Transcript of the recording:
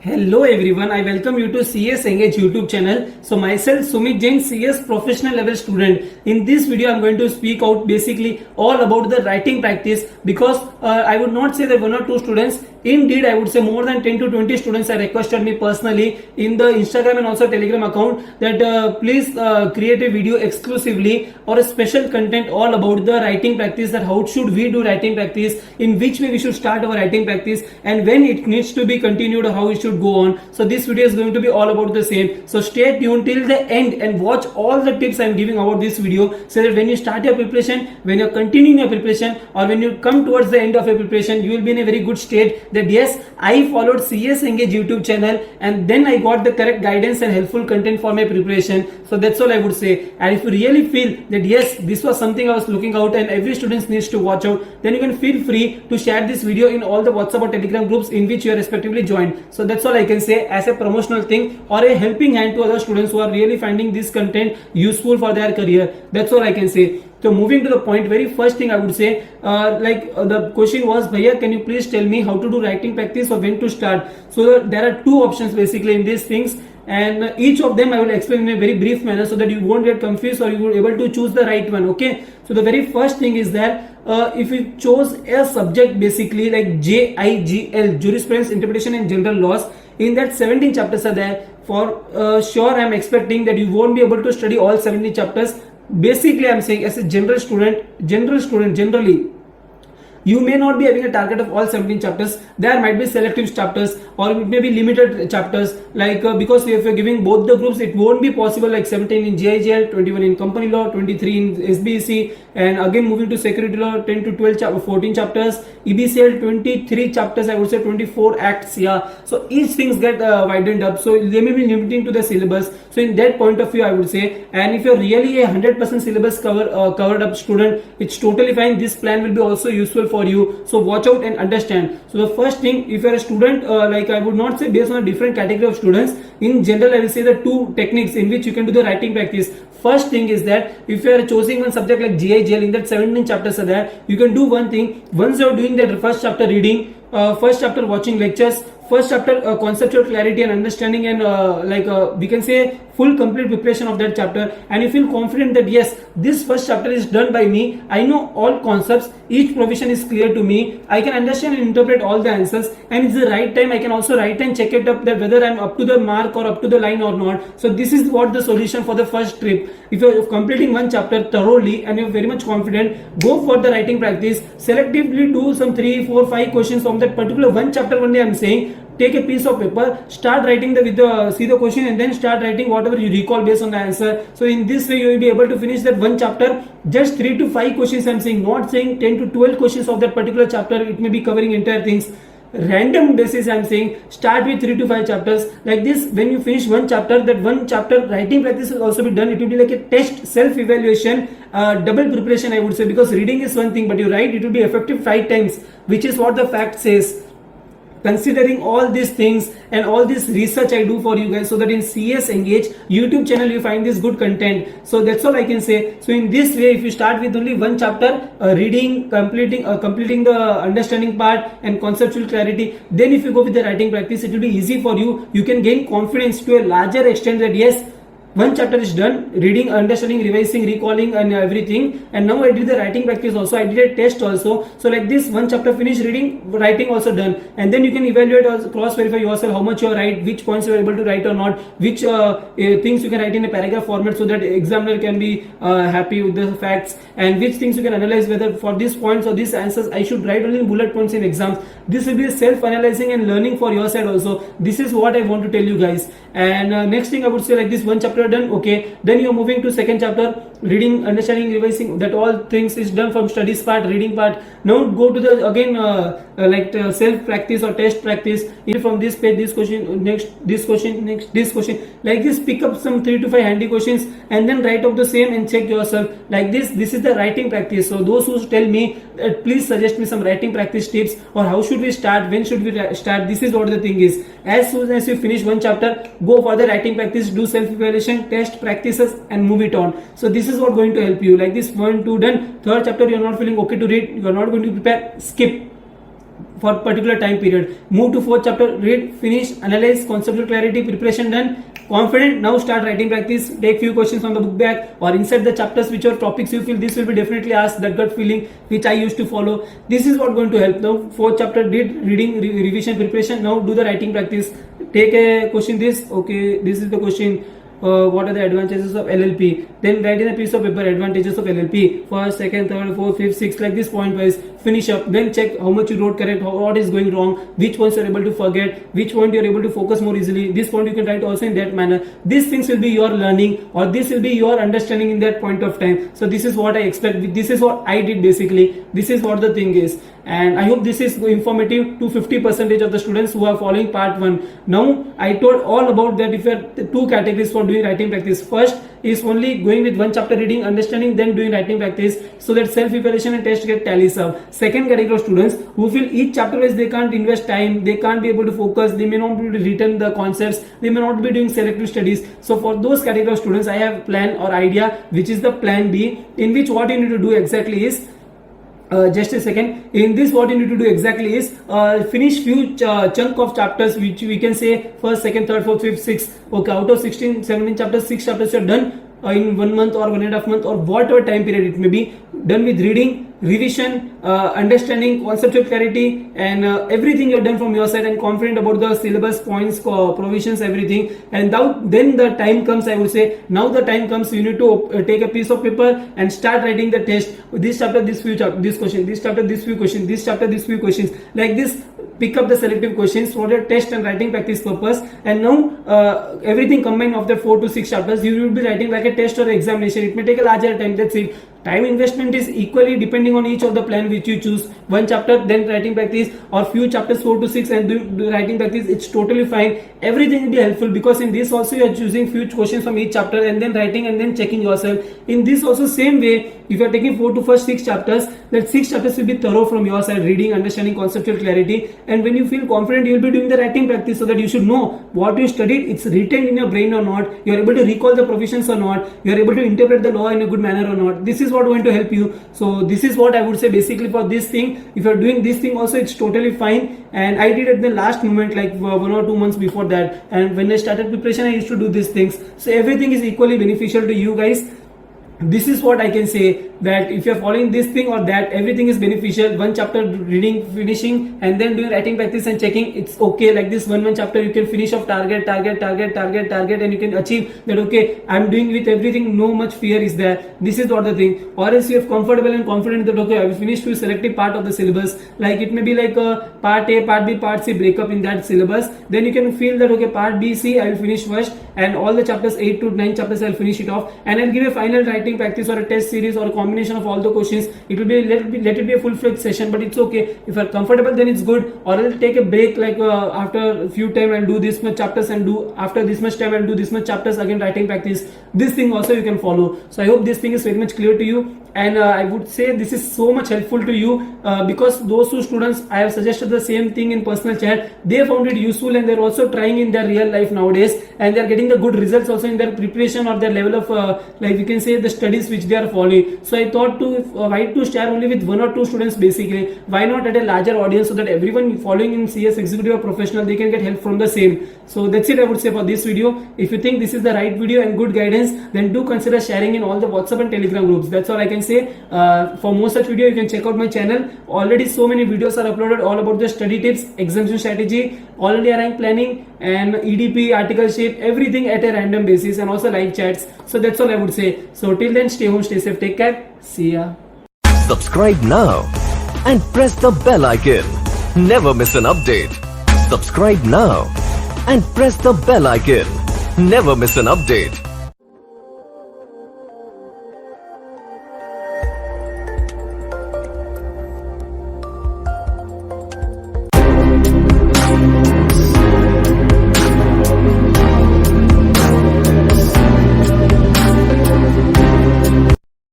Hello everyone, I welcome you to CS Engage YouTube channel. So myself Sumit Jain, CS professional level student. In this video I'm going to speak out basically all about the writing practice because I would not say that one or two students, indeed I would say more than 10 to 20 students have requested me personally in the Instagram and also Telegram account that please create a video exclusively or a special content all about the writing practice, that how should we do writing practice, in which way we should start our writing practice and when it needs to be continued or how it should go on. So this video is going to be all about the same. So stay tuned till the end and watch all the tips I am giving about this video, so that when you start your preparation, when you are continuing your preparation, or when you come towards the end of your preparation, you will be in a very good state that yes, I followed CS Engage YouTube channel and then I got the correct guidance and helpful content for my preparation. So that's all I would say. And if you really feel that yes, this was something I was looking out and every student needs to watch out, then you can feel free to share this video in all the WhatsApp or Telegram groups in which you are respectively joined. So that's all I can say as a promotional thing or a helping hand to other students who are really finding this content useful for their career. That's all I can say. So moving to the point, very first thing I would say, the question was, Bhaiya, can you please tell me how to do writing practice or when to start? So there are two options basically in these things, and each of them I will explain in a very brief manner so that you won't get confused or you will be able to choose the right one. Okay. So the very first thing is that if you chose a subject basically like JIGL, Jurisprudence, Interpretation and General Laws, in that 17 chapters are there. For sure I am expecting that you won't be able to study all 17 chapters. Basically I am saying as a general student generally you may not be having a target of all 17 chapters. There might be selective chapters or it may be limited chapters, like because if you're giving both the groups, it won't be possible, like 17 in GIGL, 21 in company law, 23 in SBEC, and again moving to security law 10 to 12 14 chapters, EBCL 23 chapters, I would say 24 acts. Yeah, so each things get widened up, so they may be limiting to the syllabus. So in that point of view I would say, and if you're really a 100% syllabus covered up student, it's totally fine. This plan will be also useful for you, so watch out and understand. So the first thing, if you're a student, like I would not say based on a different category of students, in general I will say the two techniques in which you can do the writing practice. First thing is that if you are choosing one subject like GIGL, in that 17 chapters are there, you can do one thing. Once you are doing that first chapter reading, first chapter watching lectures, first chapter conceptual clarity and understanding, and we can say full complete preparation of that chapter, and you feel confident that yes, this first chapter is done by me, I know all concepts, each provision is clear to me, I can understand and interpret all the answers, and it's the right time I can also write and check it up that whether I'm up to the mark or up to the line or not. So this is what the solution for the first trip. If you're completing one chapter thoroughly and you're very much confident, go for the writing practice. Selectively do some 3, 4, 5 questions from that particular one chapter only. I'm saying take a piece of paper, start writing see the question and then start writing whatever you recall based on the answer. So in this way you will be able to finish that one chapter, just 3 to 5 questions I'm saying, not saying 10 to 12 questions of that particular chapter. It may be covering entire things. Random basis I'm saying, start with 3 to 5 chapters. Like this, when you finish one chapter, that one chapter writing practice will also be done. It will be like a test, self-evaluation, double preparation I would say, because reading is one thing but you write, it will be effective 5 times, which is what the fact says. Considering all these things and all this research I do for you guys, so that in CS Engage YouTube channel you find this good content. So that's all I can say. So in this way, if you start with only one chapter, reading, completing the understanding part and conceptual clarity, then if you go with the writing practice, it will be easy for you. You can gain confidence to a larger extent that yes, one chapter is done, reading, understanding, revising, recalling and everything, and now I did the writing practice also, I did a test also. So like this, one chapter finished, reading, writing also done, and then you can evaluate or cross verify yourself how much you are right, which points you are able to write or not, which things you can write in a paragraph format so that examiner can be happy with the facts, and which things you can analyze whether for these points or these answers I should write only bullet points in exams. This will be self-analyzing and learning for your side also. This is what I want to tell you guys. And next thing I would say, like this, one chapter done, okay, then you're moving to second chapter, reading, understanding, revising, that all things is done from studies part, reading part. Now go to the again self practice or test practice. From this page, this question, next this question, next this question, like this, pick up some 3 to 5 handy questions and then write up the same and check yourself. Like this is the writing practice. So those who tell me that please suggest me some writing practice tips or how should we start, when should we start, this is what the thing is. As soon as you finish one chapter, go for the writing practice, do self evaluation, test practices and move it on. So this is what going to help you. Like this, 1, 2 done, third chapter you are not feeling okay to read, you are not going to prepare, skip. for particular time period. Move to fourth chapter, read, finish, analyze, conceptual clarity, preparation done. Confident, now start writing practice. Take few questions from the book bag or insert the chapters which are topics you feel this will be definitely asked, that gut feeling which I used to follow. This is what going to help. Now fourth chapter, did reading, revision, preparation. Now do the writing practice. Take a question this, okay, this is the question. What are the advantages of LLP? Then write in a piece of paper advantages of LLP. First, second, third, fourth, fifth, sixth, like this point wise. Finish up. Then check how much you wrote correct, what is going wrong, which ones you are able to forget, which point you are able to focus more easily. This point you can write also in that manner. These things will be your learning, or this will be your understanding in that point of time. So this is what I expect. This is what I did basically. This is what the thing is. And I hope this is informative to 50% of the students who are following part 1. Now I told all about that. If you have two categories for doing writing practice, first is only going with one chapter reading, understanding, then doing writing practice, so that self-evaluation and test get tallies up. Second category of students who feel each chapter wise they can't invest time, they can't be able to focus, they may not be able to retain the concepts, they may not be doing selective studies. So for those category of students, I have plan or idea, which is the plan B, in which what you need to do exactly is just a second. In this, what you need to do exactly is finish few chunk of chapters, which we can say first, second, third, fourth, fifth, sixth. Okay, out of 16, 17 chapters, 6 chapters you are done in 1 month or 1.5 months or whatever time period it may be. Done with reading, revision, understanding, conceptual clarity, and everything you've done from your side, and confident about the syllabus, points, provisions, everything. And then the time comes, I would say, now the time comes, you need to take a piece of paper and start writing the test. This chapter, this few chapter, this question, this chapter, this few questions, this chapter, this few questions, like this. Pick up the selective questions for your test and writing practice purpose. And now everything combined of the 4 to 6 chapters, you will be writing like a test or examination. It may take a larger time, that's it. Time investment is equally depending on each of the plan which you choose. One chapter, then writing practice, or few chapters 4 to 6 and do writing practice. It's totally fine. Everything will be helpful, because in this also you are choosing few questions from each chapter and then writing and then checking yourself. In this also same way, if you are taking 4 to first 6 chapters, that 6 chapters will be thorough from your side, reading, understanding, conceptual clarity. And when you feel confident, you will be doing the writing practice, so that you should know what you studied, it's retained in your brain or not, you are able to recall the provisions or not, you are able to interpret the law in a good manner or not. This is what going to help you. So this is what I would say basically for this thing. If you are doing this thing also, it's totally fine. And I did at the last moment, like 1 or 2 months before that. And when I started preparation, I used to do these things. So everything is equally beneficial to you guys. This is what I can say, that if you are following this thing or that, everything is beneficial. One chapter reading, finishing, and then doing writing practice and checking, it's okay. Like this one chapter you can finish off target, and you can achieve that. Okay, I'm doing with everything, no much fear is there. This is what the thing. Or else you are comfortable and confident that okay, I will finish to selective part of the syllabus. Like it may be like part A, part B, part C breakup in that syllabus. Then you can feel that okay, part B, C I will finish first, and all the chapters 8 to 9 chapters I'll finish it off, and I'll give a final writing practice or a test series or a combination of all the questions. It will be let it be a full-fledged session, but it's okay. If you're comfortable, then it's good. Or I'll take a break, like after a few time I'll do this much chapters, and do after this much time I'll do this much chapters, again writing practice. This thing also you can follow. So I hope this thing is very much clear to you, and I would say this is so much helpful to you because those two students, I have suggested the same thing in personal chat, they found it useful, and they're also trying in their real life nowadays, and they're getting the good results also in their preparation or their level of like you can say the studies which they are following. So I thought to why to share only with 1 or 2 students basically, why not at a larger audience, so that everyone following in CS executive or professional, they can get help from the same. So that's it I would say for this video. If you think this is the right video and good guidance, then do consider sharing in all the WhatsApp and Telegram groups. That's all I can say. For more such video, you can check out my channel. Already so many videos are uploaded all about the study tips, examination strategy, already rank planning, and EDP, article shape, everything at a random basis, and also live chats. So that's all I would say. So till then, stay home, stay safe, take care, see ya. Subscribe now and press the bell icon. Never miss an update. Subscribe now and press the bell icon. Never miss an update.